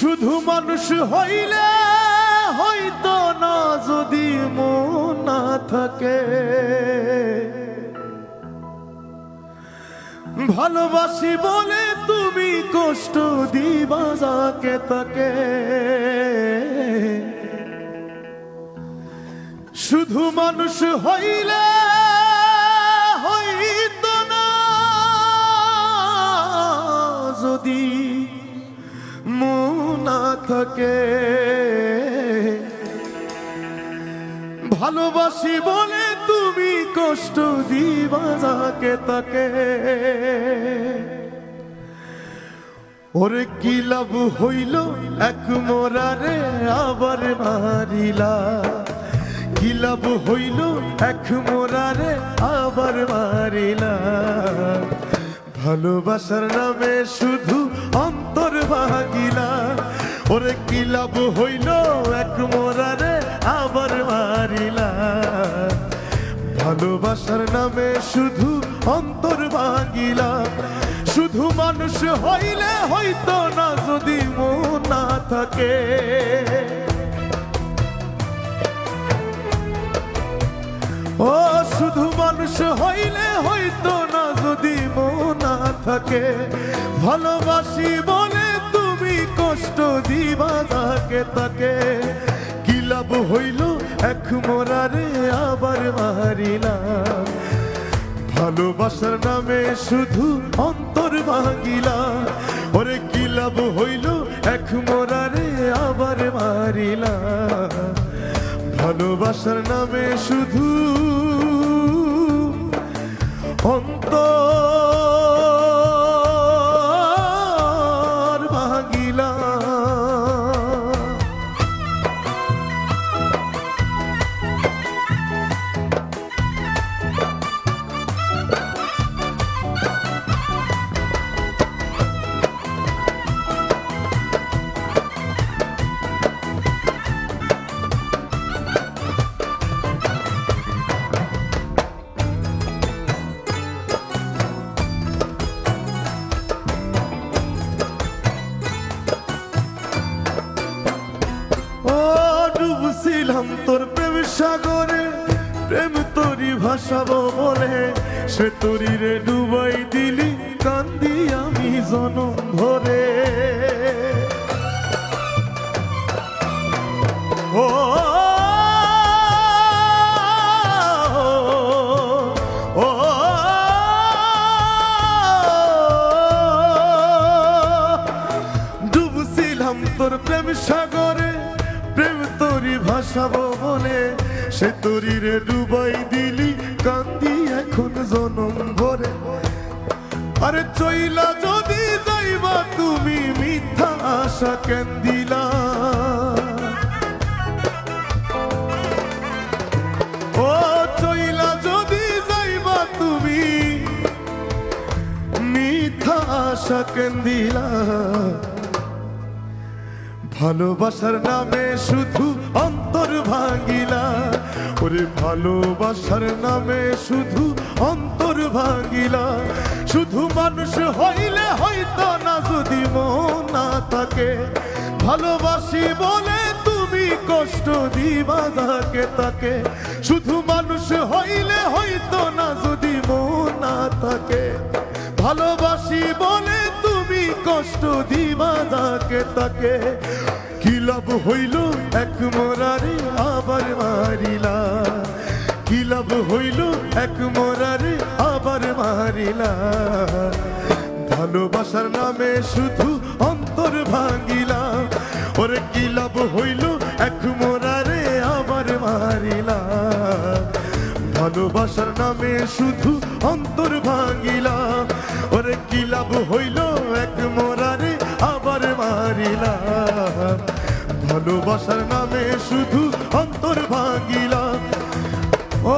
শুধু মানুষ হইলে হইতো না যদি মন না থাকে, ভালোবাসি বলে তুমি কষ্ট দিবা যাকে তাকে। শুধু মানুষ হইলে হইতো না যদি মন না থাকে, ভালোবাসি বলে তুমি কষ্ট দিবা যাকে তাকে। ওরে কি লাভ হইল এক মোরারে আবার মারিলা, কি লাভ হইল এক মোরারে আবার মারিলা। ভালোবাসার নামে শুধু অন্তর ভাগিলা। ওরে কি লাভ হইল এক মোরারে আবার মারিলা। ভালোবাসার নামে শুধু অন্তর ভাগিলা। শুধু মানুষ হইলে হইতো না যদি মন না থাকে। ও শুধু মানুষ হইলে হইতো না যদি মন না থাকে, ভালোবাসি বলে তুমি কষ্ট দিবা যাকে তাকে। কি লাভ হইল এক মোরারে আবার মারিলা। ভালোবাসার নামে শুধু অন্তর ভাঙিলা। ওরে কি লাভ হইল এক মোরারে আবার মারিলা। ভালোবাসার নামে শুধু অন্তর ভাঙিলা। ডুবছিলাম তোর প্রেম সাগরে, প্রেম তোরি ভাসাবো বলে, সে তোরি রে ডুবাই দিলি কান্দি আমি জনম ভরে। ও ও ডুবছিলাম তোর প্রেম সাগরে, প্রেম তোরি ভাসাবো বলে, সে তোরি রে ডুবাই দিলি কান্দি এখন জনম ভরে। আরে চইলা যদি যাইবা তুমি মিথ্যা আশা কেন দিলা। ও চইলা যদি যাইবা তুমি মিথ্যা আশা কেন দিলা। ভালোবাসার নামে শুধু অন্তর ভাঙিলা। ওরে ভালোবাসার নামে শুধু অন্তর ভাঙিলা। শুধু মানুষ হইলে হইতো না যদি মন না থাকে, ভালোবাসি বলে তুমি কষ্ট দিবা যাকে তাকে। শুধু মানুষ হইলে হইতো না যদি মন না থাকে, ভালোবাসি বলে তুমি কষ্ট দিবা যাকে তাকে। কি লাভ হইল এক মোরারে আবার মারিলা। কি লাভ হইল এক মোরারে আবার মারিলা। ভালোবাসার নামে শুধু অন্তর ভাঙিলা। ওরে কি লাভ হইল এক মোরারে আবার মারিলা। ভালোবাসার নামে শুধু অন্তর ভাঙিলা। ওরে কি লাভ হইল এক মোরারে আবার মারিলা। ভালোবাসার নামে শুধু অন্তর ভাঙিলা। ও